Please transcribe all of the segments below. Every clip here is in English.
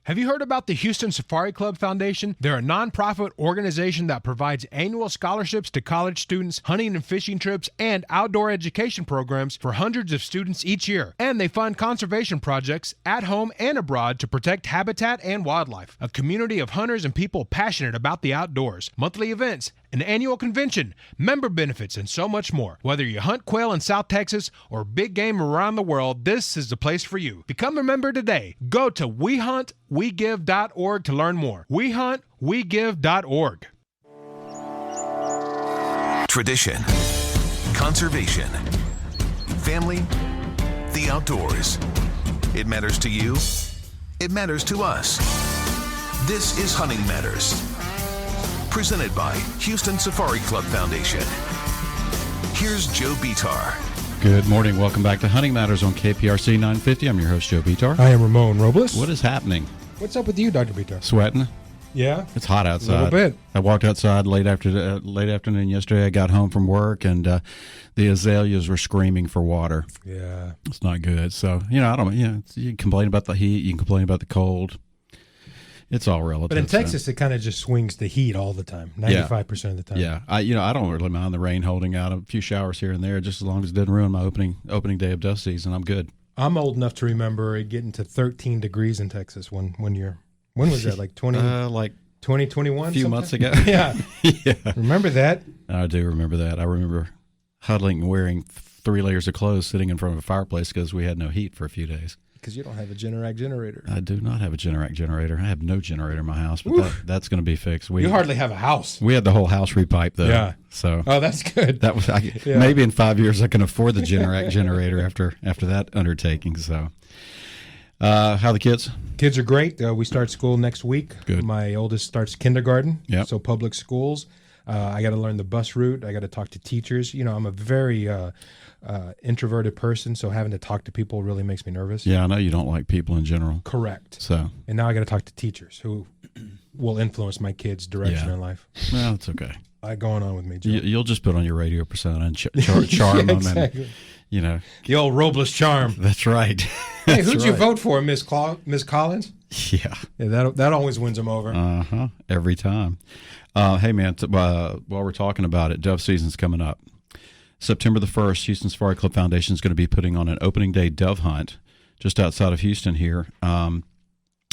Have you heard about the Houston Safari Club Foundation? They're a nonprofit organization that provides annual scholarships to college students, hunting and fishing trips, and outdoor education programs for hundreds of students each year. And they fund conservation projects at home and abroad to protect habitat and wildlife. A community of hunters and people passionate about the outdoors. Monthly events, an annual convention, member benefits, and so much more. Whether you hunt quail in South Texas or big game around the world, this is the place for you. Become a member today. Go to WeHuntWeGive.org to learn more. WeHuntWeGive.org. Tradition, conservation, family, the outdoors. It matters to you. It matters to us. This is Hunting Matters. Presented by Houston Safari Club Foundation. Here's Joe Betar. Good morning. Welcome back to Hunting Matters on KPRC 950. I'm your host, Joe Betar. I am Ramon Robles. What is happening? What's up with you, Dr. Betar? Sweating? Yeah. It's hot outside. A little bit. I walked outside late afternoon yesterday. I got home from work, and the azaleas were screaming for water. Yeah. It's not good. So, you can complain about the heat. You can complain about the cold. It's all relative. But in Texas, it kind of just swings the heat all the time, 95% of the time. Yeah, I don't really mind the rain holding out. A few showers here and there, just as long as it doesn't ruin my opening day of dove season. I'm good. I'm old enough to remember it getting to 13 degrees in Texas one year. When was that? Like 2021? A few months ago. Yeah. Yeah. Remember that? I do remember that. I remember huddling and wearing 3 layers of clothes sitting in front of a fireplace because we had no heat for a few days. Because you don't have a Generac generator. I do not have a Generac generator. I have no generator in my house, but that's going to be fixed. You hardly have a house. We had the whole house repiped, though. Yeah. So that's good. That was maybe in 5 years I can afford the Generac generator after that undertaking. So, how are the kids? Kids are great. We start school next week. Good. My oldest starts kindergarten. Yep. So public schools. I got to learn the bus route. I got to talk to teachers. I'm a very introverted person, so having to talk to people really makes me nervous. Yeah, I know you don't like people in general. Correct. So, and now I got to talk to teachers who will influence my kids' direction in life. Well, it's okay. Going on with me, Joe. You'll just put on your radio persona and charm them, exactly. And the old Robles charm. That's right. Hey, who'd you vote for, Miss Collins? Yeah. That always wins them over. Every time. Hey, man, while we're talking about it, dove season's coming up. September the 1st, Houston Safari Club Foundation is going to be putting on an opening day dove hunt just outside of Houston here.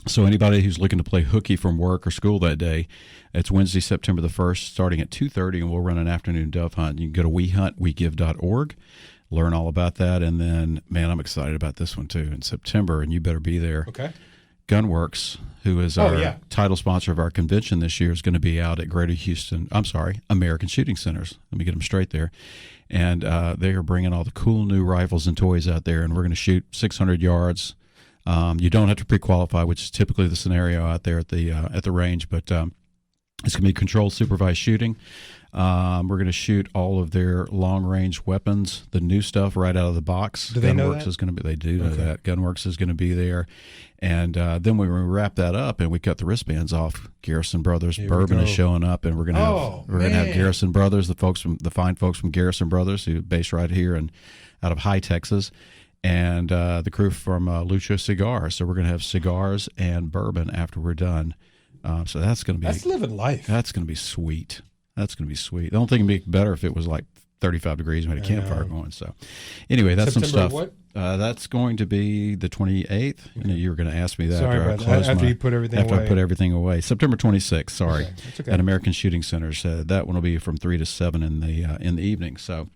So anybody who's looking to play hooky from work or school that day, it's Wednesday, September the 1st, starting at 2:30, and we'll run an afternoon dove hunt. You can go to WeHuntWeGive.org, learn all about that, and then, man, I'm excited about this one too in September, and you better be there. Okay. Gunworks, who is our title sponsor of our convention this year, is going to be out at American Shooting Centers. Let me get them straight there. And they are bringing all the cool new rifles and toys out there, and we're going to shoot 600 yards. You don't have to pre-qualify, which is typically the scenario out there at the range, but it's going to be controlled supervised shooting. We're going to shoot all of their long-range weapons, the new stuff right out of the box. Do they know Gunworks that? is going to be. They do know that. Gunworks is going to be there, and then when we wrap that up and we cut the wristbands off, Garrison Brothers Bourbon is showing up, and we're going to have Garrison Brothers, the fine folks from Garrison Brothers, who are based right here and out of High, Texas. And the crew from Lucha Cigars. So we're going to have cigars and bourbon after we're done. So that's going to be... That's living life. That's going to be sweet. That's going to be sweet. I don't think it'd be better if it was like 35 degrees and we had a campfire going. So anyway, that's September some stuff. What? That's going to be the 28th. Okay. You were going to ask me that. Sorry after you put everything away. After I put everything away. September 26th, sorry. Okay. That's okay. At American Shooting Centers. That one will be from 3 to 7 in the evening. So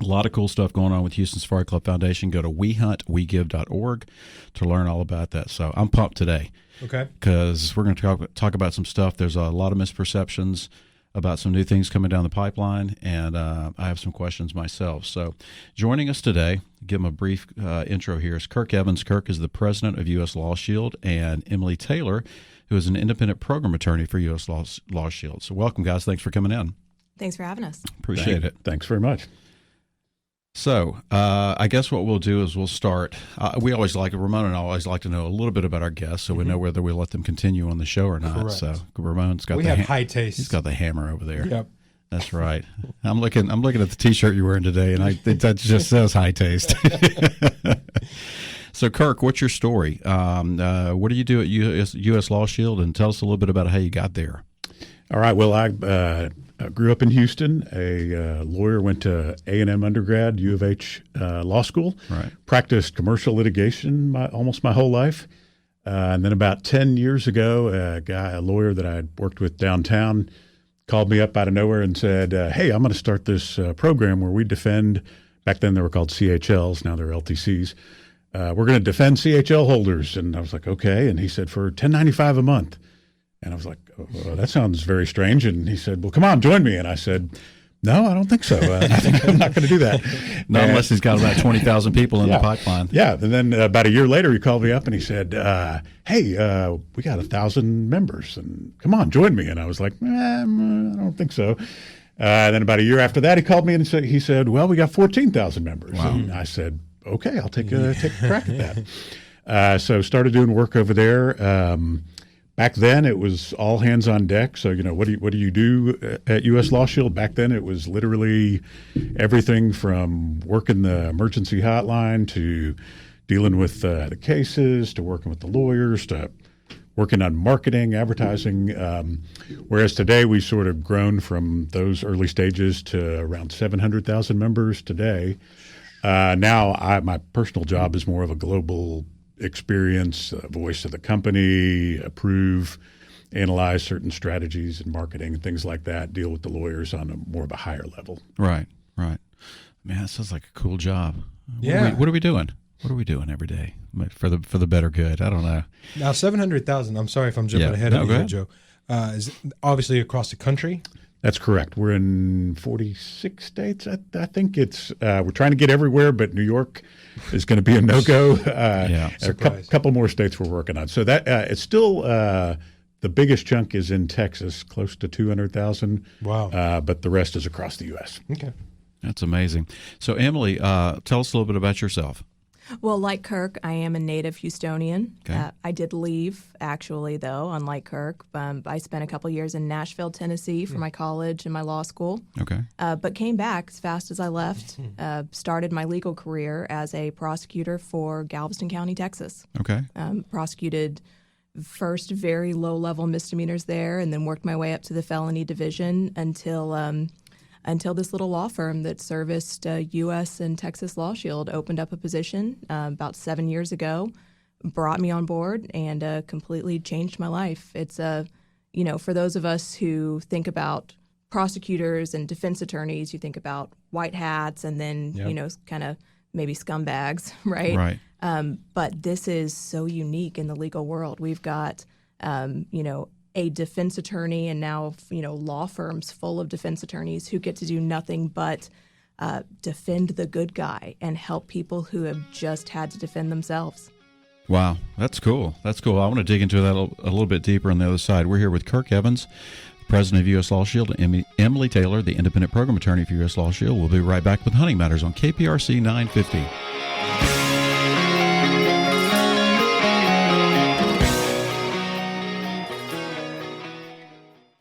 a lot of cool stuff going on with Houston Safari Club Foundation. Go to WeHuntWeGive.org to learn all about that. So I'm pumped today. Okay. Because we're going to talk about some stuff. There's a lot of misperceptions about some new things coming down the pipeline, and I have some questions myself. So joining us today, give him a brief intro here, is Kirk Evans. Kirk is the president of U.S. Lawshield, and Emily Taylor, who is an independent program attorney for U.S. Lawshield. So welcome, guys. Thanks for coming in. Thanks for having us. Appreciate it. Thanks very much. So I guess what we'll do is we'll start. Ramon and I always like to know a little bit about our guests, so we know whether we let them continue on the show or not. Correct. So Ramon's got high taste. He's got the hammer over there. Yep. That's right. I'm looking at the T-shirt you're wearing today, and it just says high taste. So, Kirk, what's your story? What do you do at U.S. Lawshield, and tell us a little bit about how you got there. All right. Well, I grew up in Houston. A lawyer, went to A&M undergrad, U of H law school. Right. Practiced commercial litigation almost my whole life. And then about 10 years ago, a lawyer that I had worked with downtown called me up out of nowhere and said, hey, I'm going to start this program where we defend, back then they were called CHLs, now they're LTCs. We're going to defend CHL holders. And I was like, okay. And he said, for $10.95 a month. And I was like, oh, that sounds very strange. And he said, well, come on, join me. And I said, no, I don't think so. I think I'm not going to do that. Not unless he's got about 20,000 people in the pipeline. Yeah. And then about a year later, he called me up and he said, hey, we got 1,000 members. And come on, join me. And I was like, I don't think so. Then about a year after that, he called me and he said, well, we got 14,000 members. Wow. And I said, okay, I'll take a crack at that. So started doing work over there. Back then, it was all hands on deck. So, what do you do at U.S. Lawshield? Back then, it was literally everything from working the emergency hotline to dealing with the cases to working with the lawyers to working on marketing, advertising. Whereas today, we've sort of grown from those early stages to around 700,000 members today. Now, my personal job is more of a global experience, voice of the company, approve, analyze certain strategies and marketing and things like that, deal with the lawyers on more of a higher level. Right. Man, that sounds like a cool job. Yeah. What are we doing? What are we doing every day for the better good? I don't know. Now, 700,000, I'm sorry if I'm jumping ahead of you, Joe, is obviously across the country. That's correct. We're in 46 states. I think it's we're trying to get everywhere, but New York is going to be a no-go. A couple more states we're working on. So that it's still the biggest chunk is in Texas, close to 200,000. Wow. But the rest is across the U.S. Okay. That's amazing. So, Emily, tell us a little bit about yourself. Well, like Kirk, I am a native Houstonian. Okay. I did leave, actually, though, unlike Kirk. I spent a couple years in Nashville, Tennessee for my college and my law school. Okay. But came back as fast as I left, started my legal career as a prosecutor for Galveston County, Texas. Okay. Prosecuted first very low-level misdemeanors there and then worked my way up to the felony division until this little law firm that serviced U.S. and Texas Lawshield opened up a position about 7 years ago, brought me on board, and completely changed my life. It's, for those of us who think about prosecutors and defense attorneys, you think about white hats and then, kind of maybe scumbags, right? Right. But this is so unique in the legal world. We've got, a defense attorney and now, law firms full of defense attorneys who get to do nothing but defend the good guy and help people who have just had to defend themselves. Wow, that's cool. I want to dig into that a little bit deeper on the other side. We're here with Kirk Evans, President of U.S. Lawshield, and Emily Taylor, the Independent Program Attorney for U.S. Lawshield. We'll be right back with Hunting Matters on KPRC 950.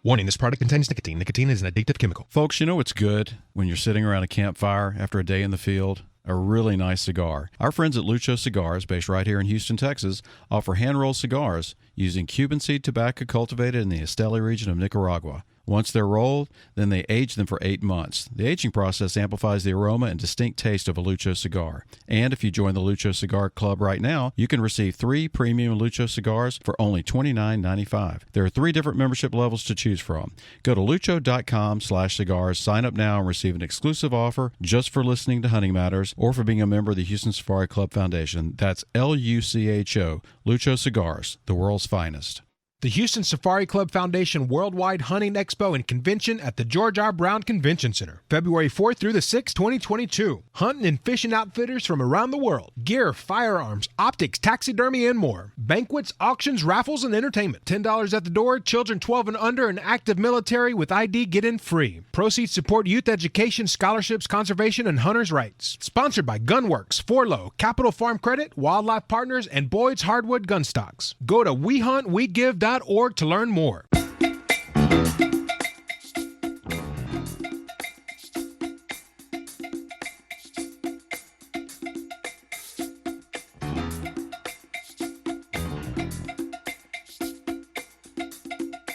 Warning, this product contains nicotine. Nicotine is an addictive chemical. Folks, you know what's good when you're sitting around a campfire after a day in the field? A really nice cigar. Our friends at Lucho Cigars, based right here in Houston, Texas, offer hand-rolled cigars using Cuban seed tobacco cultivated in the Esteli region of Nicaragua. Once they're rolled, then they age them for 8 months. The aging process amplifies the aroma and distinct taste of a Lucho cigar. And if you join the Lucho Cigar Club right now, you can receive 3 premium Lucho cigars for only $29.95. There are 3 different membership levels to choose from. Go to lucho.com/cigars, sign up now and receive an exclusive offer just for listening to Hunting Matters or for being a member of the Houston Safari Club Foundation. That's LUCHO, Lucho Cigars, the world's finest. The Houston Safari Club Foundation Worldwide Hunting Expo and Convention at the George R. Brown Convention Center, February 4th through the 6th, 2022. Hunting and fishing outfitters from around the world. Gear, firearms, optics, taxidermy, and more. Banquets, auctions, raffles, and entertainment. $10 at the door. Children 12 and under and active military with ID get in free. Proceeds support youth education, scholarships, conservation, and hunters' rights. Sponsored by Gunworks, Forlow, Capital Farm Credit, Wildlife Partners, and Boyd's Hardwood Gun Stocks. Go to WeHuntWeGive.org to learn more.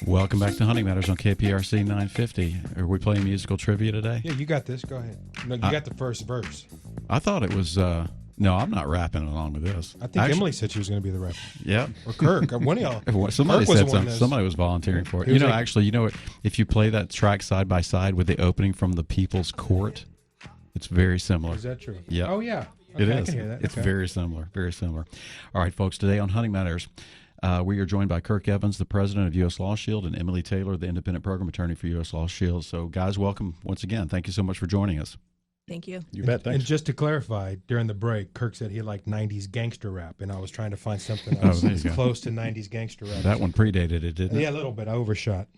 Welcome back to Hunting Matters on KPRC 950. Are we playing musical trivia today? Yeah, you got this. Go ahead. No, you got the first verse. I thought it was. No, I'm not rapping along with this. I think Emily said she was going to be the rapper. Yeah. Or Kirk. One of y'all. Somebody Kirk was said the one something. that's- Somebody was volunteering for it. He was like- Actually, you know what? If you play that track side by side with the opening from the People's Court, it's very similar. Is that true? Yeah. Oh, yeah. It Okay, I is. can hear that. It's Okay. very similar. Very similar. All right, folks. Today on Hunting Matters, we are joined by Kirk Evans, the president of U.S. Lawshield, and Emily Taylor, the independent program attorney for U.S. Lawshield. So, guys, welcome once again. Thank you so much for joining us. Thank you. You bet. Thanks. And just to clarify, during the break, Kirk said he liked 90s gangster rap, and I was trying to find something that was there you go. close to 90s gangster rap. That one predated it, didn't it? Yeah, a little bit. I overshot.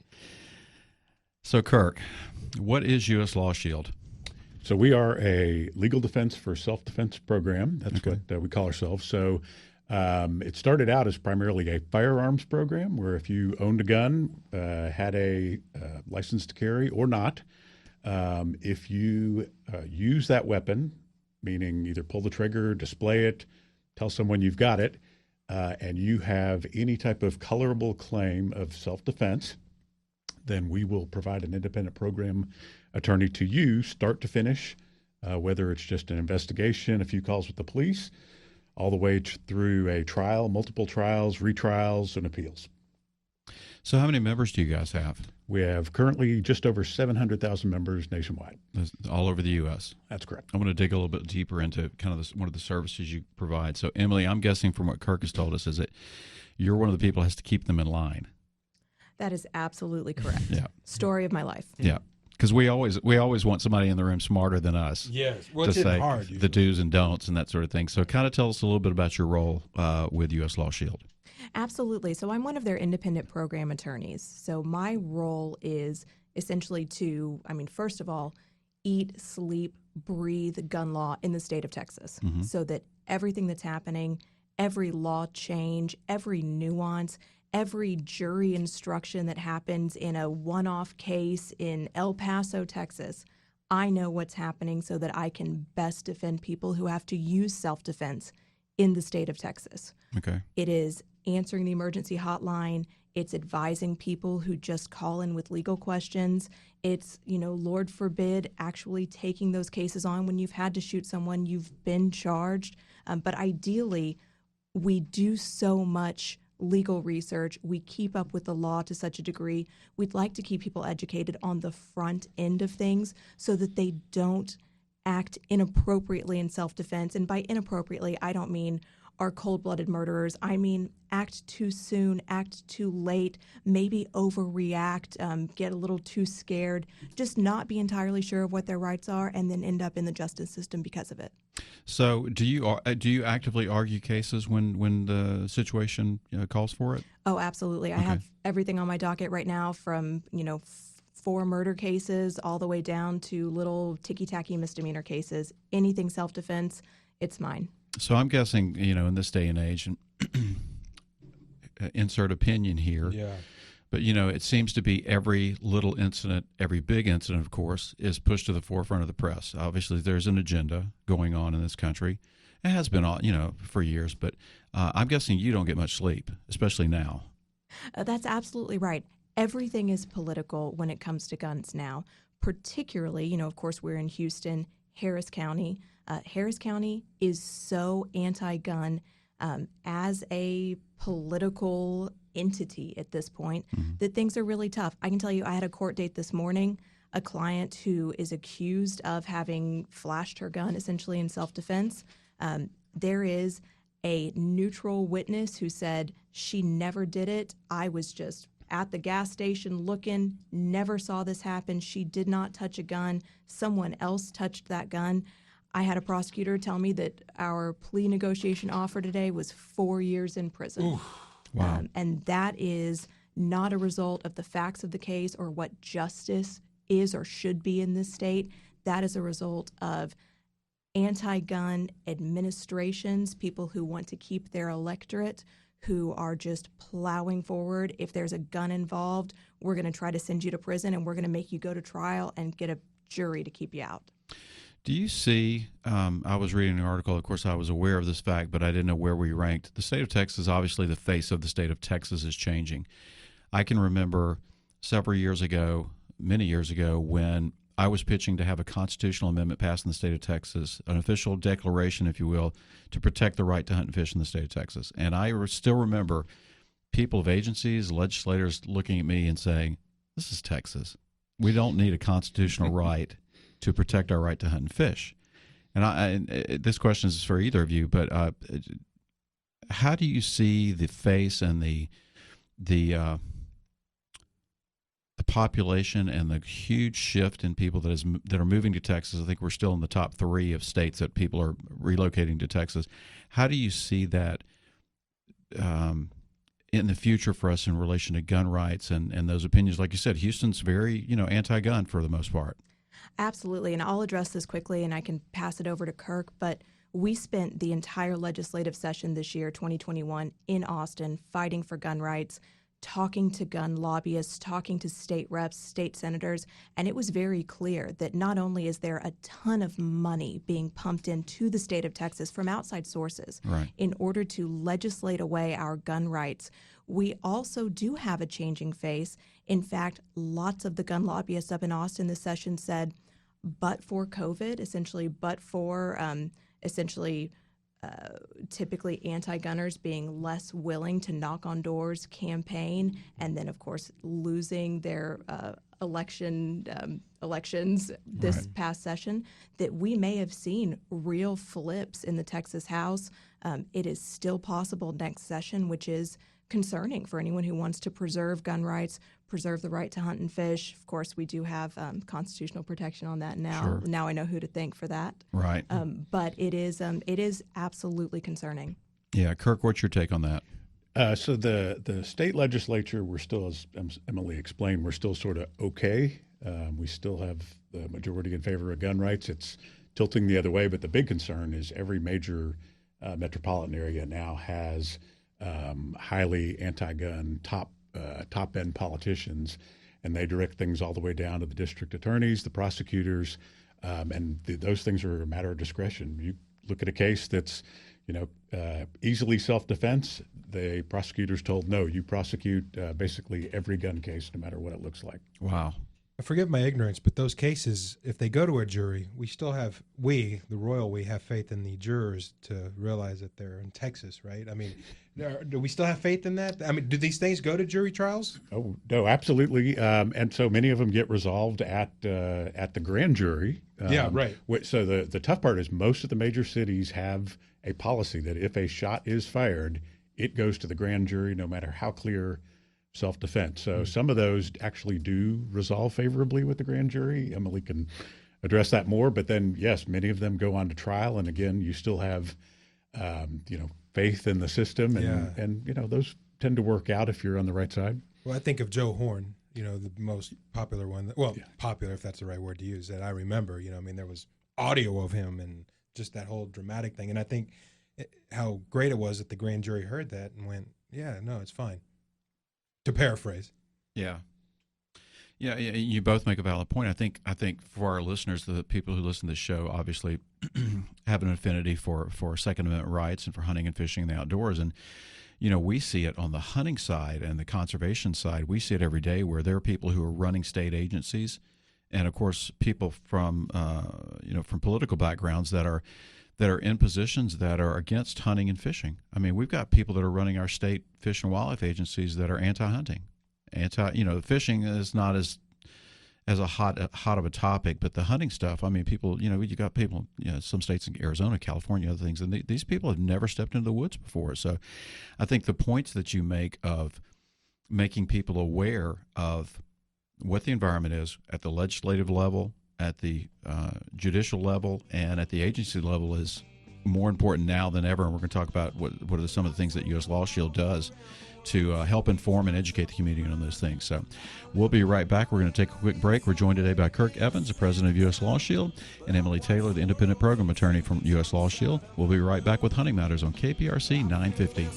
So, Kirk, what is U.S. Lawshield? So we are a legal defense for self-defense program. That's Okay. what we call ourselves. So it started out as primarily a firearms program where if you owned a gun, had a license to carry or not, if you use that weapon, meaning either pull the trigger, display it, tell someone you've got it, and you have any type of colorable claim of self-defense, then we will provide an independent program attorney to you, start to finish, whether it's just an investigation, a few calls with the police, all the way through a trial, multiple trials, retrials, and appeals. So, how many members do you guys have? We have currently just over 700,000 members nationwide. All over the U.S. That's correct. I want to dig a little bit deeper into kind of one of the services you provide. So, Emily, I'm guessing from what Kirk has told us is that you're one of the people who has to keep them in line. That is absolutely correct. Yeah. Story of my life. Yeah. Because we always want somebody in the room smarter than us. Yes. Well, to it's say hard. the do's and don'ts and that sort of thing. So, kind of tell us a little bit about your role with U.S. Lawshield. Absolutely. So I'm one of their independent program attorneys. So my role is essentially first of all, eat, sleep, breathe gun law in the state of Texas so that everything that's happening, every law change, every nuance, every jury instruction that happens in a one-off case in El Paso, Texas, I know what's happening so that I can best defend people who have to use self-defense in the state of Texas. Okay. It is answering the emergency hotline. It's advising people who just call in with legal questions. It's, Lord forbid, actually taking those cases on when you've had to shoot someone, you've been charged. But ideally, we do so much legal research. We keep up with the law to such a degree. We'd like to keep people educated on the front end of things so that they don't act inappropriately in self-defense. And by inappropriately, I don't mean are cold-blooded murderers. I mean, act too soon, act too late, maybe overreact, get a little too scared, just not be entirely sure of what their rights are, and then end up in the justice system because of it. So, do you actively argue cases when the situation calls for it? Oh, absolutely. I have everything on my docket right now from 4 murder cases all the way down to little ticky-tacky misdemeanor cases. Anything self-defense, it's mine. So I'm guessing, in this day and age, and insert opinion here, Yeah. but, it seems to be every little incident, every big incident, of course, is pushed to the forefront of the press. Obviously, there's an agenda going on in this country. It has been, for years, but I'm guessing you don't get much sleep, especially now. That's absolutely right. Everything is political when it comes to guns now, particularly, of course, we're in Houston, Harris County. Harris County is so anti-gun as a political entity at this point that things are really tough. I can tell you I had a court date this morning, a client who is accused of having flashed her gun essentially in self-defense. There is a neutral witness who said she never did it. I was just at the gas station looking, never saw this happen. She did not touch a gun. Someone else touched that gun. I had a prosecutor tell me that our plea negotiation offer today was 4 years in prison. Oof. Wow. And that is not a result of the facts of the case or what justice is or should be in this state. That is a result of anti-gun administrations, people who want to keep their electorate, who are just plowing forward. If there's a gun involved, we're going to try to send you to prison and we're going to make you go to trial and get a jury to keep you out. Do you see, I was reading an article, of course I was aware of this fact, but I didn't know where we ranked. The state of Texas, obviously the face of the state of Texas is changing. I can remember several years ago, many years ago, when I was pitching to have a constitutional amendment passed in the state of Texas, an official declaration, if you will, to protect the right to hunt and fish in the state of Texas. And I still remember people of agencies, legislators looking at me and saying, this is Texas. We don't need a constitutional right to protect our right to hunt and fish. And this question is for either of you, but how do you see the face and the population and the huge shift in people that are moving to Texas? I think we're still in the top 3 of states that people are relocating to Texas. How do you see that in the future for us in relation to gun rights and those opinions? Like you said, Houston's very, anti-gun for the most part. Absolutely, and I'll address this quickly, and I can pass it over to Kirk, but we spent the entire legislative session this year, 2021, in Austin fighting for gun rights, talking to gun lobbyists, talking to state reps, state senators, and it was very clear that not only is there a ton of money being pumped into the state of Texas from outside sources in order to legislate away our gun rights, we also do have a changing face. In fact, lots of the gun lobbyists up in Austin this session said, but for COVID, typically anti-gunners being less willing to knock on doors, campaign, and then, of course, losing their elections this past session, that we may have seen real flips in the Texas House. It is still possible next session, which is concerning for anyone who wants to preserve gun rights, preserve the right to hunt and fish. Of course, we do have constitutional protection on that now. Sure. Now I know who to thank for that. Right. But it is absolutely concerning. Yeah. Kirk, what's your take on that? So the state legislature, we're still, as Emily explained, we're still sort of okay. We still have the majority in favor of gun rights. It's tilting the other way, but the big concern is every major metropolitan area now has highly anti-gun top-end politicians, and they direct things all the way down to the district attorneys, the prosecutors, and those things are a matter of discretion. You look at a case that's, easily self-defense. The prosecutor's told, no, you prosecute basically every gun case, no matter what it looks like. Wow. Forgive my ignorance, but those cases, if they go to a jury, the royal, we have faith in the jurors to realize that they're in Texas, right? I mean, do we still have faith in that? I mean, do these things go to jury trials? Oh, no, absolutely. And so many of them get resolved at the grand jury. Yeah, right. So the tough part is most of the major cities have a policy that if a shot is fired, it goes to the grand jury, no matter how clear self-defense. So some of those actually do resolve favorably with the grand jury. Emily can address that more, but then yes, many of them go on to trial. And again, you still have, faith in the system, and those tend to work out if you're on the right side. Well, I think of Joe Horn, the most popular one. Popular, if that's the right word to use, that I remember. There was audio of him and just that whole dramatic thing. And I think how great it was that the grand jury heard that and went, yeah, no, it's fine. To paraphrase. Yeah. You both make a valid point. I think for our listeners, the people who listen to this show obviously have an affinity for Second Amendment rights and for hunting and fishing in the outdoors. And, we see it on the hunting side and the conservation side. We see it every day where there are people who are running state agencies, and of course people from political backgrounds that are in positions that are against hunting and fishing. I mean, we've got people that are running our state fish and wildlife agencies that are anti-hunting. Fishing is not as hot of a topic, but the hunting stuff, I mean, people, you got people, some states in Arizona, California, other things, and these people have never stepped into the woods before. So I think the points that you make of making people aware of what the environment is at the legislative level, at the judicial level, and at the agency level is more important now than ever. And we're going to talk about what are some of the things that U.S. Lawshield does to help inform and educate the community on those things. So we'll be right back. We're going to take a quick break. We're joined today by Kirk Evans, the president of U.S. Lawshield, and Emily Taylor, the independent program attorney from U.S. Lawshield. We'll be right back with Hunting Matters on KPRC 950.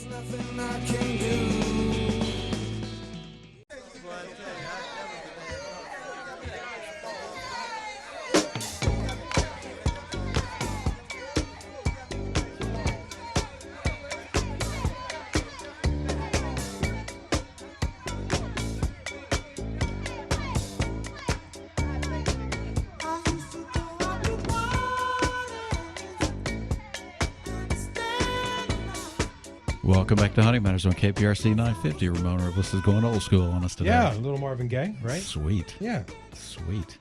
Welcome back to Hunting Matters on KPRC 950. Ramona Robles is going old school on us today. Yeah, a little Marvin Gaye, right? Sweet. Yeah. Sweet.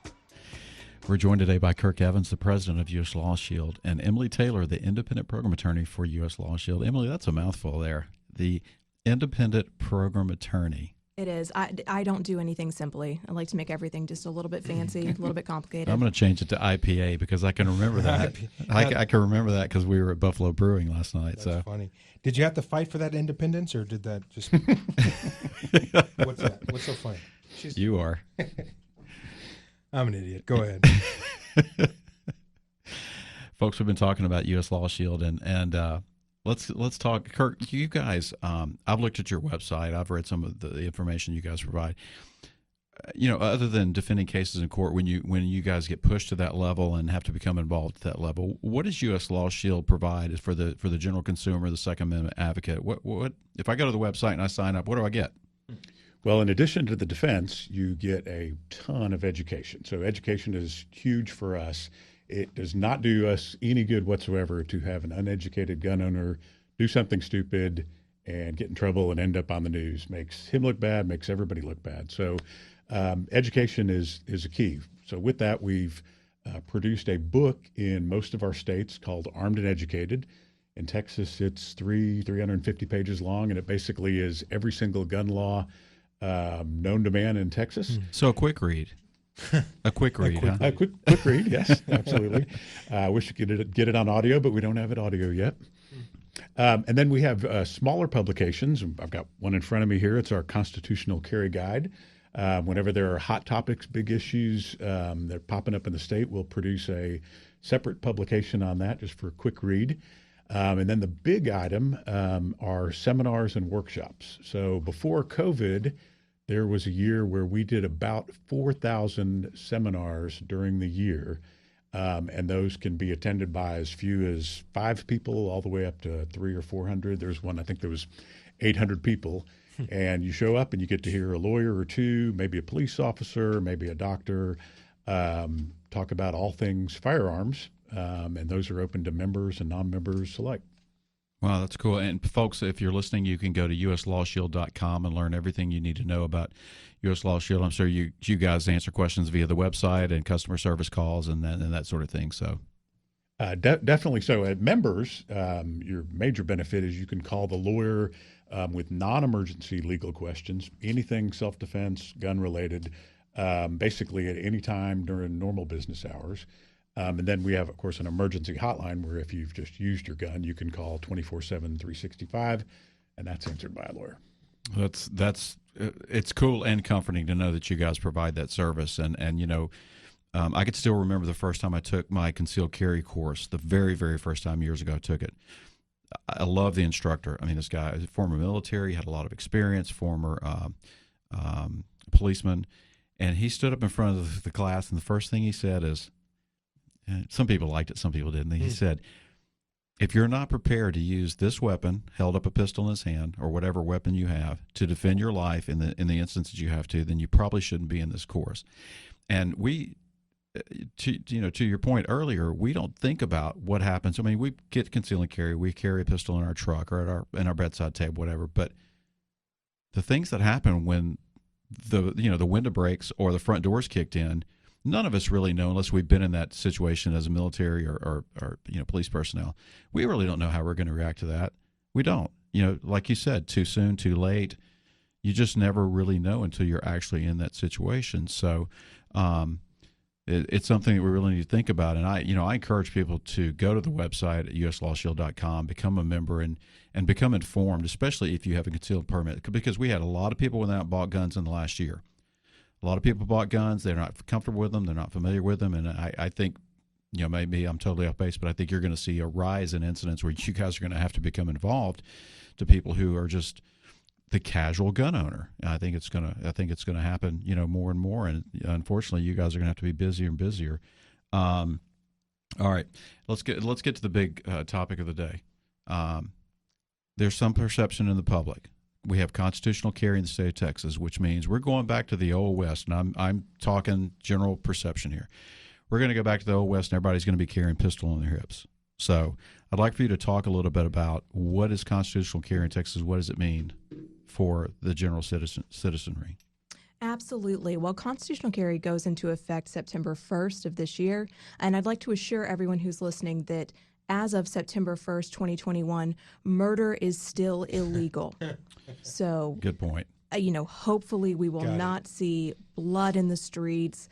We're joined today by Kirk Evans, the president of U.S. Lawshield, and Emily Taylor, the independent program attorney for U.S. Lawshield. Emily, that's a mouthful there. The independent program attorney. It is. I don't do anything simply. I like to make everything just a little bit fancy, a little bit complicated. I'm going to change it to IPA because I can remember that. I can remember that because we were at Buffalo Brewing last night. That's funny. Did you have to fight for that independence, or did that just... What's that? What's so funny? You are. I'm an idiot. Go ahead. Folks, we've been talking about U.S. Lawshield, and let's talk. Kirk, you guys, I've looked at your website. I've read some of the information you guys provide. Other than defending cases in court, when you guys get pushed to that level and have to become involved at that level, what does U.S. Lawshield provide for the general consumer, the Second Amendment advocate? What if I go to the website and I sign up? What do I get? Well, in addition to the defense, you get a ton of education. So education is huge for us. It does not do us any good whatsoever to have an uneducated gun owner do something stupid and get in trouble and end up on the news. Makes him look bad, makes everybody look bad. So education is a key. So with that, we've produced a book in most of our states called Armed and Educated. In Texas, it's 350 pages long, and it basically is every single gun law known to man in Texas. So a quick read. A quick read, huh? A quick read, yes, absolutely. I wish you could get it on audio, but we don't have it audio yet. And then we have smaller publications. I've got one in front of me here. It's our Constitutional Carry Guide. Whenever there are hot topics, big issues that are popping up in the state, we'll produce a separate publication on that just for a quick read. And then the big item are seminars and workshops. So before COVID, there was a year where we did about 4,000 seminars during the year, and those can be attended by as few as 5 people all the way up to 300 or 400. There's one, I think there was 800 people, and you show up and you get to hear a lawyer or two, maybe a police officer, maybe a doctor, talk about all things firearms, and those are open to members and non-members alike. Wow, that's cool. And folks, if you're listening, you can go to uslawshield.com and learn everything you need to know about U.S. Lawshield. I'm sure you guys answer questions via the website and customer service calls and that sort of thing. So, definitely so. At members, your major benefit is you can call the lawyer with non-emergency legal questions, anything self-defense, gun-related, basically at any time during normal business hours. And then we have, of course, an emergency hotline where if you've just used your gun, you can call 24/7, 365, and that's answered by a lawyer. That's it's cool and comforting to know that you guys provide that service. And I could still remember the first time I took my concealed carry course, the very, very first time years ago I took it. I love the instructor. I mean, this guy is former military, had a lot of experience, former policeman, and he stood up in front of the class, and the first thing he said is, some people liked it, some people didn't. He said, if you're not prepared to use this weapon, held up a pistol in his hand, or whatever weapon you have, to defend your life in the instances you have to, then you probably shouldn't be in this course. And we, to your point earlier, we don't think about what happens. I mean, we get conceal and carry, we carry a pistol in our truck or in our bedside table, whatever. But the things that happen when the window breaks or the front door's kicked in, none of us really know unless we've been in that situation as a military or police personnel. We really don't know how we're going to react to that. We don't. Like you said, too soon, too late. You just never really know until you're actually in that situation. So it's something that we really need to think about. And I encourage people to go to the website at uslawshield.com, become a member, and become informed, especially if you have a concealed permit, because we had a lot of people went out and bought guns in the last year. A lot of people bought guns. They're not comfortable with them. They're not familiar with them. And I think, maybe I'm totally off base, but I think you're going to see a rise in incidents where you guys are going to have to become involved to people who are just the casual gun owner. I think it's going to happen, more and more. And unfortunately, you guys are going to have to be busier and busier. All right, let's get to the big topic of the day. There's some perception in the public. We have constitutional carry in the state of Texas, which means we're going back to the Old West, and I'm talking general perception here. We're going to go back to the Old West, and everybody's going to be carrying a pistol on their hips. So I'd like for you to talk a little bit about what is constitutional carry in Texas. What does it mean for the general citizenry? Absolutely. Well, constitutional carry goes into effect September 1st of this year. And I'd like to assure everyone who's listening that as of September 1st, 2021, murder is still illegal. So, good point. Hopefully we will not see blood in the streets.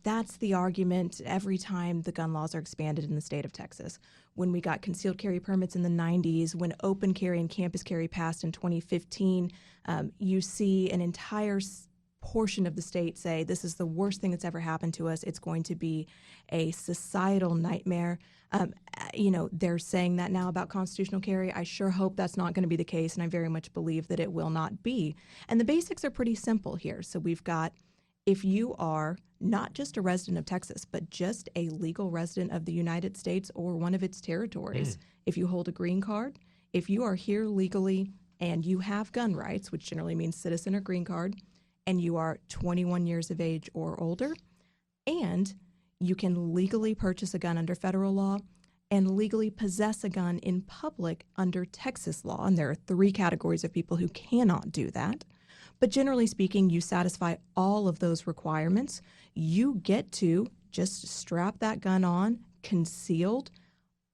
That's the argument every time the gun laws are expanded in the state of Texas. When we got concealed carry permits in the 90s, when open carry and campus carry passed in 2015, you see an entire portion of the state say, this is the worst thing that's ever happened to us. It's going to be a societal nightmare. They're saying that now about constitutional carry. I sure hope that's not going to be the case, and I very much believe that it will not be. And the basics are pretty simple here. So we've got, if you are not just a resident of Texas, but just a legal resident of the United States or one of its territories, if you hold a green card, if you are here legally and you have gun rights, which generally means citizen or green card, and you are 21 years of age or older, and you can legally purchase a gun under federal law and legally possess a gun in public under Texas law. And there are 3 categories of people who cannot do that. But generally speaking, you satisfy all of those requirements. You get to just strap that gun on, concealed,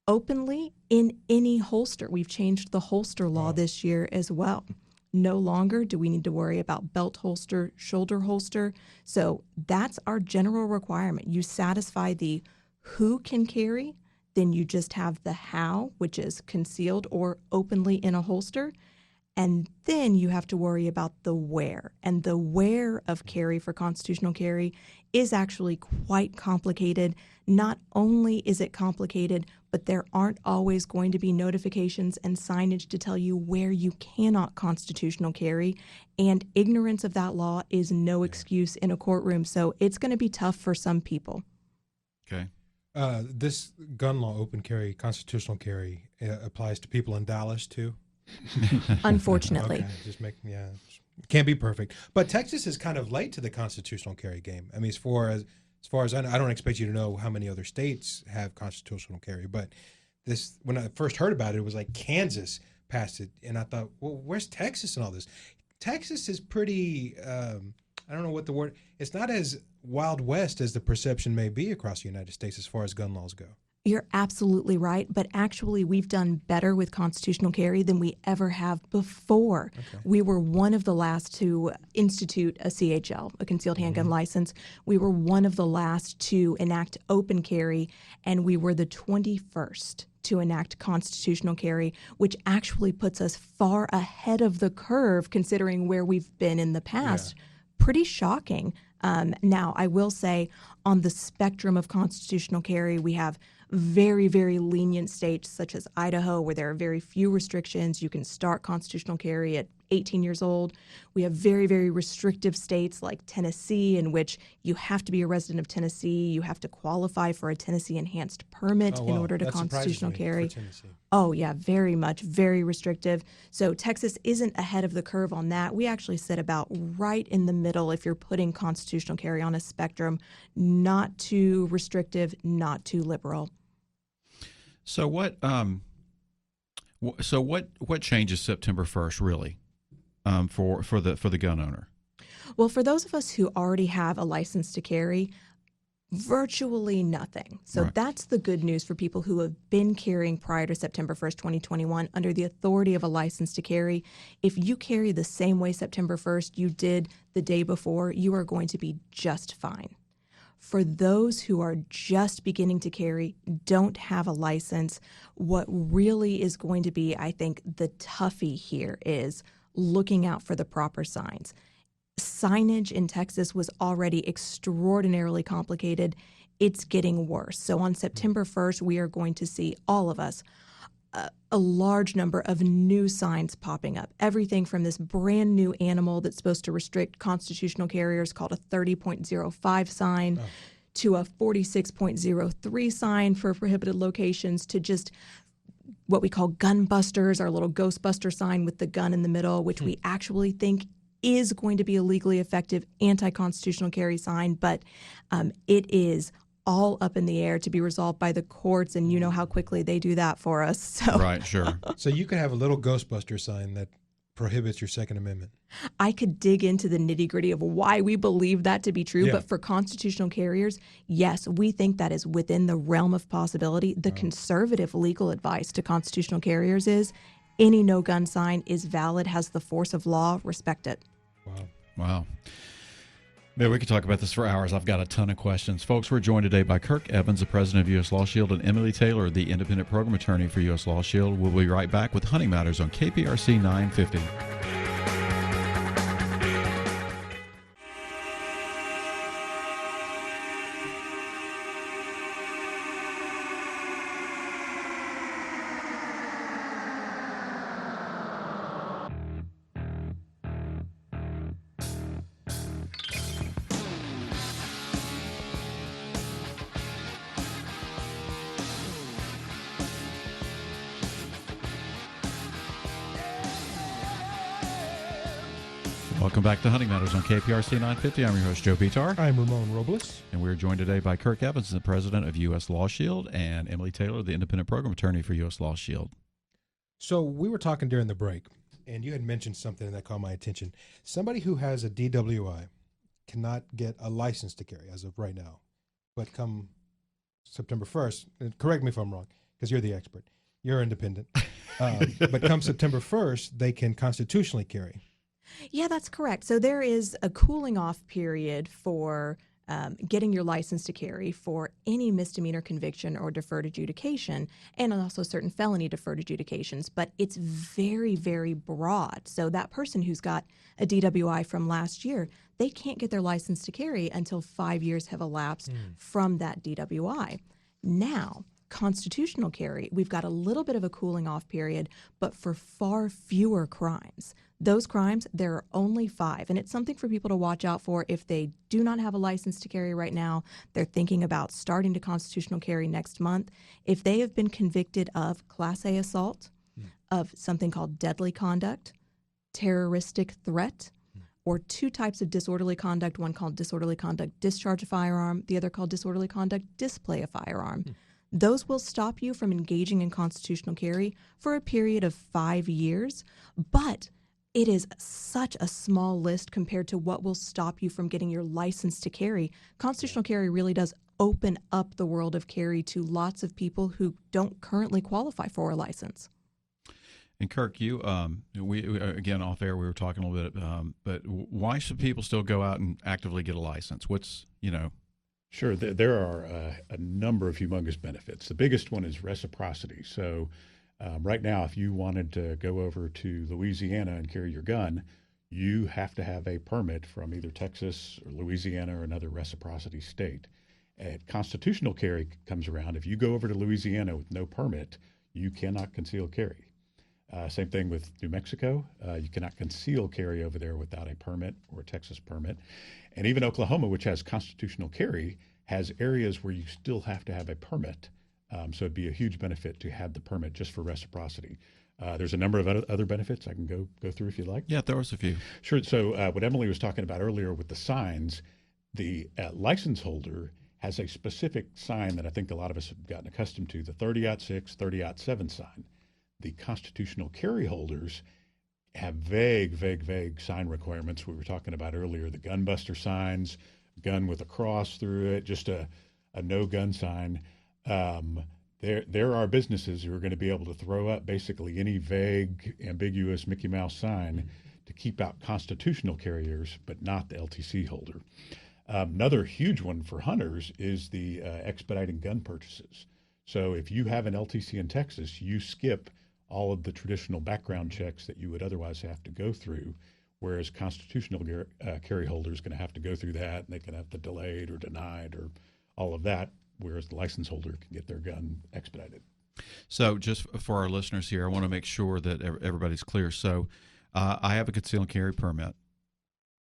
openly in any holster. We've changed the holster law this year as well. No longer do we need to worry about belt holster, shoulder holster. So that's our general requirement. You satisfy the who can carry, then you just have the how, which is concealed or openly in a holster. And then you have to worry about the where. And the where of carry for constitutional carry is actually quite complicated. Not only is it complicated, but there aren't always going to be notifications and signage to tell you where you cannot constitutional carry. And ignorance of that law is no excuse in a courtroom. So it's going to be tough for some people. Okay. This gun law, open carry, constitutional carry, applies to people in Dallas too? Unfortunately. Okay, can't be perfect. But Texas is kind of late to the constitutional carry game. I mean, as far as I know, I don't expect you to know how many other states have constitutional carry, but this, when I first heard about it, it was like Kansas passed it, and I thought, well, where's Texas and all this? Texas is pretty, I don't know what the word, it's not as Wild West as the perception may be across the United States as far as gun laws go. You're absolutely right, but actually we've done better with constitutional carry than we ever have before. Okay. We were one of the last to institute a CHL, a concealed handgun license. We were one of the last to enact open carry, and we were the 21st to enact constitutional carry, which actually puts us far ahead of the curve considering where we've been in the past. Yeah. Pretty shocking. Now, I will say on the spectrum of constitutional carry, we have very, very lenient states such as Idaho, where there are very few restrictions. You can start constitutional carry at 18 years old. We have very, very restrictive states like Tennessee, in which you have to be a resident of Tennessee. You have to qualify for a Tennessee enhanced permit in order to constitutional carry. Oh, yeah, very much, very restrictive. So Texas isn't ahead of the curve on that. We actually sit about right in the middle if you're putting constitutional carry on a spectrum, not too restrictive, not too liberal. So what changes September 1st really for the gun owner? Well, for those of us who already have a license to carry, virtually nothing. So right. That's the good news for people who have been carrying prior to September 1st, 2021 under the authority of a license to carry. If you carry the same way September 1st you did the day before, you are going to be just fine. For those who are just beginning to carry, don't have a license, what really is going to be, I think, the toughie here is looking out for the proper signs. Signage in Texas was already extraordinarily complicated. It's getting worse. So on September 1st, we are going to see, all of us, a large number of new signs popping up. Everything from this brand new animal that's supposed to restrict constitutional carriers called a 30.05 sign to a 46.03 sign for prohibited locations to just what we call gun busters, our little Ghostbuster sign with the gun in the middle, which we actually think is going to be a legally effective anti-constitutional carry sign, but it is all up in the air to be resolved by the courts, and you know how quickly they do that for us. So. Right, sure. So you could have a little Ghostbuster sign that prohibits your Second Amendment. I could dig into the nitty-gritty of why we believe that to be true, Yeah. but for constitutional carriers, yes, we think that is within the realm of possibility. The conservative legal advice to constitutional carriers is any no-gun sign is valid, has the force of law, respect it. Wow. Man, we could talk about this for hours. I've got a ton of questions. Folks, we're joined today by Kirk Evans, the president of U.S. Lawshield, and Emily Taylor, the independent program attorney for U.S. Lawshield. We'll be right back with Hunting Matters on KPRC 950. Welcome back to Hunting Matters on KPRC 950. I'm your host, Joe Pitar. I'm Ramon Robles. And we're joined today by Kirk Evans, the president of U.S. Lawshield, and Emily Taylor, the independent program attorney for U.S. Lawshield. So we were talking during the break, and you had mentioned something that caught my attention. Somebody who has a DWI cannot get a license to carry as of right now. But come September 1st, and correct me if I'm wrong, because you're the expert. You're independent. But come September 1st, they can constitutionally carry. Yeah, that's correct. So there is a cooling off period for getting your license to carry for any misdemeanor conviction or deferred adjudication, and also certain felony deferred adjudications. But it's very, very broad. So that person who's got a DWI from last year, they can't get their license to carry until 5 years have elapsed from that DWI. Now, constitutional carry, we've got a little bit of a cooling off period, but for far fewer crimes. Those crimes, there are only 5, and it's something for people to watch out for if they do not have a license to carry right now. They're thinking about starting to constitutional carry next month. If they have been convicted of Class A assault, of something called deadly conduct, terroristic threat, or 2 types of disorderly conduct, one called disorderly conduct discharge a firearm, the other called disorderly conduct display a firearm. Those will stop you from engaging in constitutional carry for a period of 5 years, but it is such a small list compared to what will stop you from getting your license to carry. Constitutional carry really does open up the world of carry to lots of people who don't currently qualify for a license. And Kirk, you, we again off air, we were talking a little bit, but why should people still go out and actively get a license? What's, Sure. There are a number of humongous benefits. The biggest one is reciprocity. So right now, if you wanted to go over to Louisiana and carry your gun, you have to have a permit from either Texas or Louisiana or another reciprocity state. Constitutional carry comes around. If you go over to Louisiana with no permit, you cannot conceal carry. Same thing with New Mexico. You cannot conceal carry over there without a permit or a Texas permit. And even Oklahoma, which has constitutional carry, has areas where you still have to have a permit. So it'd be a huge benefit to have the permit just for reciprocity. There's a number of other benefits I can go through if you like. Yeah, there was a few. Sure. So what Emily was talking about earlier with the signs, the license holder has a specific sign that I think a lot of us have gotten accustomed to, the 30-06, 30-7 sign. The constitutional carry holders have vague sign requirements we were talking about earlier, the gun buster signs, gun with a cross through it, just a no gun sign. There are businesses who are going to be able to throw up basically any vague, ambiguous Mickey Mouse sign to keep out constitutional carriers, but not the LTC holder. Another huge one for hunters is the expediting gun purchases. So if you have an LTC in Texas, you skip all of the traditional background checks that you would otherwise have to go through, whereas constitutional carry holders are going to have to go through that, and they can have to delayed or denied or all of that, whereas the license holder can get their gun expedited. So just for our listeners here, I want to make sure that everybody's clear. So I have a concealed and carry permit.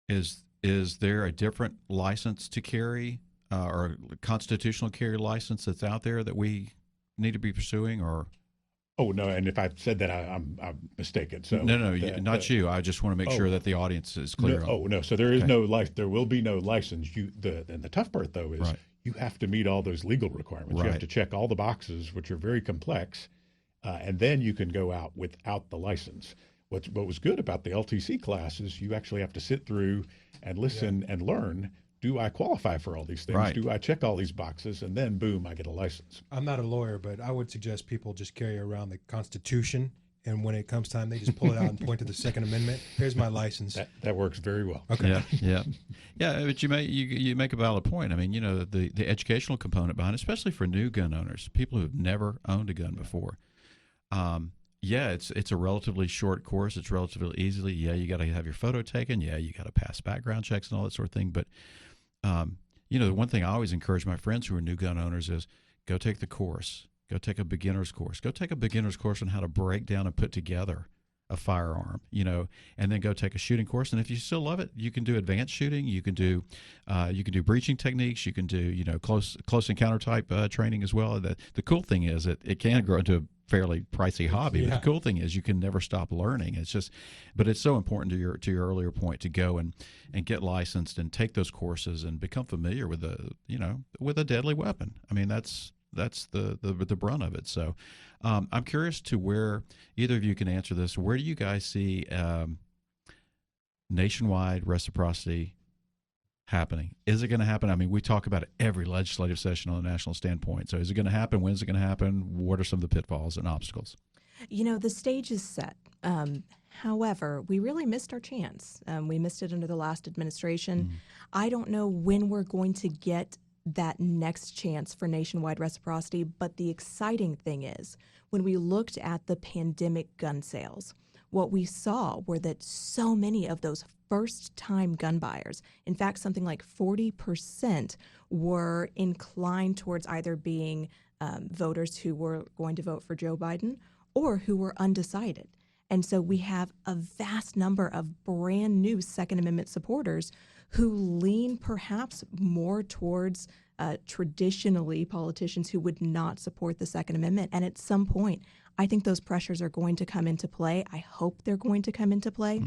Is there a different license to carry or constitutional carry license that's out there that we need to be pursuing, or? Oh, no, and if I've said that, I'm mistaken. So No, not you. I just want to make sure that the audience is clear. No, so there is no license. There will be no license. And the tough part, though, is you have to meet all those legal requirements. Right. You have to check all the boxes, which are very complex, and then you can go out without the license. What was good about the LTC class is you actually have to sit through and listen and learn. Do I qualify for all these things? Right. Do I check all these boxes? And then, boom, I get a license. I'm not a lawyer, but I would suggest people just carry around the Constitution, and when it comes time, they just pull it out and point to the Second Amendment. Here's my license. That works very well. Okay. Yeah. But you make a valid point. I mean, the educational component behind it, especially for new gun owners, people who've never owned a gun before. It's a relatively short course. It's relatively easily. Yeah, you got to have your photo taken. Yeah, you got to pass background checks and all that sort of thing. But the one thing I always encourage my friends who are new gun owners is go take the course. Go take a beginner's course. Go take a beginner's course on how to break down and put together a firearm, and then go take a shooting course. And if you still love it, you can do advanced shooting. You can do breaching techniques. You can do close encounter type training as well. The cool thing is it can grow into a fairly pricey hobby. Yeah. But the cool thing is you can never stop learning. But it's so important to your earlier point to go and get licensed and take those courses and become familiar with a deadly weapon. I mean, that's the brunt of it. So I'm curious to where either of you can answer this. Where do you guys see nationwide reciprocity happening? Is it going to happen? I mean, we talk about it every legislative session on a national standpoint. So is it going to happen? When is it going to happen? What are some of the pitfalls and obstacles? The stage is set. However, we really missed our chance. We missed it under the last administration. I don't know when we're going to get that next chance for nationwide reciprocity, but the exciting thing is when we looked at the pandemic gun sales, what we saw were that so many of those first-time gun buyers, in fact, something like 40% were inclined towards either being voters who were going to vote for Joe Biden or who were undecided. And so we have a vast number of brand new Second Amendment supporters who lean perhaps more towards traditionally politicians who would not support the Second Amendment. And at some point, I think those pressures are going to come into play. I hope they're going to come into play.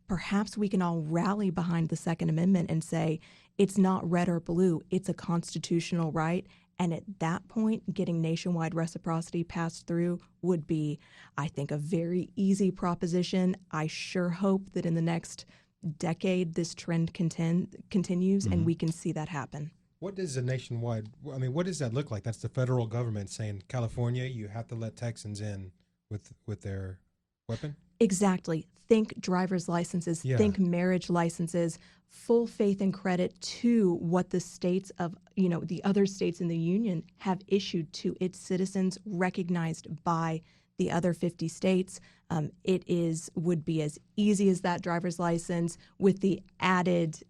Perhaps we can all rally behind the Second Amendment and say it's not red or blue, it's a constitutional right. And at that point, getting nationwide reciprocity passed through would be, I think, a very easy proposition. I sure hope that in the next decade, this trend continues and we can see that happen. What does a nationwide, what does that look like? That's the federal government saying, California, you have to let Texans in with their weapon? Exactly. Think driver's licenses, think marriage licenses, full faith and credit to what the states of, the other states in the union have issued to its citizens, recognized by the other 50 states. It would be as easy as that driver's license with the added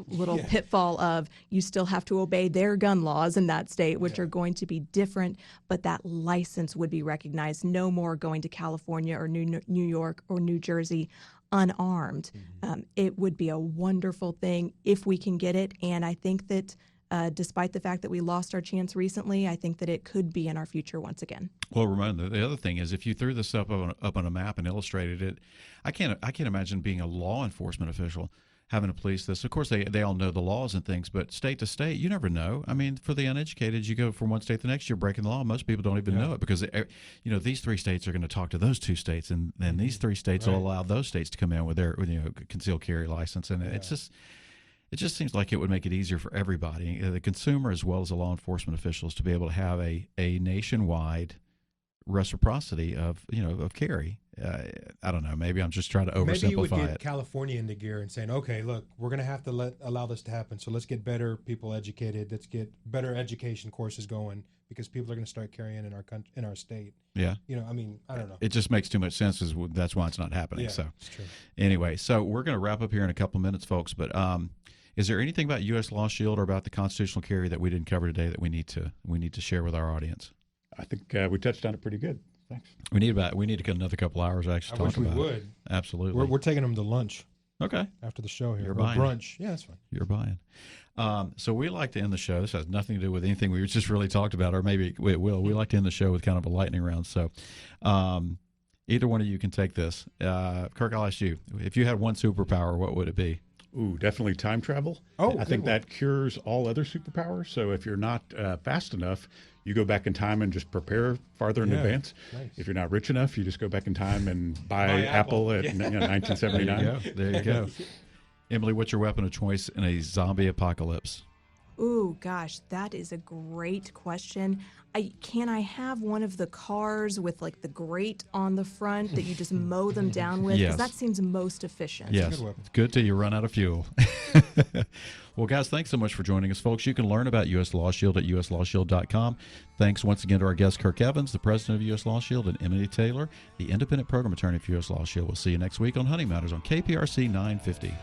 little pitfall of you still have to obey their gun laws in that state, which are going to be different, but that license would be recognized. No more going to California or New York or New Jersey unarmed. It would be a wonderful thing if we can get it, and I think that despite the fact that we lost our chance recently, I think that it could be in our future once again. Well, Ramon, the other thing is if you threw this up on a map and illustrated it, I can't imagine being a law enforcement official having to police this. Of course, they all know the laws and things, but state to state, you never know. I mean, for the uneducated, you go from one state to the next, you're breaking the law. Most people don't even know it because, these three states are going to talk to those two states, and then these three states will allow those states to come in with their concealed carry license. And it just seems like it would make it easier for everybody, the consumer as well as the law enforcement officials, to be able to have a nationwide reciprocity of carry. I don't know. Maybe I'm just trying to oversimplify it. Maybe you would get California into gear and saying, okay, look, we're going to have to allow this to happen. So let's get better people educated. Let's get better education courses going because people are going to start carrying in our state. Yeah. I don't know. It just makes too much sense. That's why it's not happening. Yeah, so it's true. Anyway, so we're going to wrap up here in a couple of minutes, folks. But is there anything about U.S. Lawshield or about the constitutional carry that we didn't cover today that we need to share with our audience? I think we touched on it pretty good. Thanks. We need another couple hours to actually talk about it. I wish we would. Absolutely. We're taking them to lunch. Okay. After the show here. You're or buying. Brunch. Yeah, that's fine. You're buying. So we like to end the show. This has nothing to do with anything we just really talked about, or maybe it will. We like to end the show with kind of a lightning round. So either one of you can take this. Kirk, I'll ask you. If you had one superpower, what would it be? Ooh, definitely time travel. Oh, I think that cures all other superpowers. So if you're not fast enough, you go back in time and just prepare farther in advance. Nice. If you're not rich enough, you just go back in time and buy Apple at 1979. There you go. Emily, what's your weapon of choice in a zombie apocalypse? Ooh, gosh, that is a great question. Can I have one of the cars with like the grate on the front that you just mow them down with? Yes. Because that seems most efficient. Yes, it's good till you run out of fuel. Well, guys, thanks so much for joining us, folks. You can learn about U.S. Lawshield at uslawshield.com. Thanks once again to our guest, Kirk Evans, the president of U.S. Lawshield, and Emily Taylor, the independent program attorney for U.S. Lawshield. We'll see you next week on Hunting Matters on KPRC 950.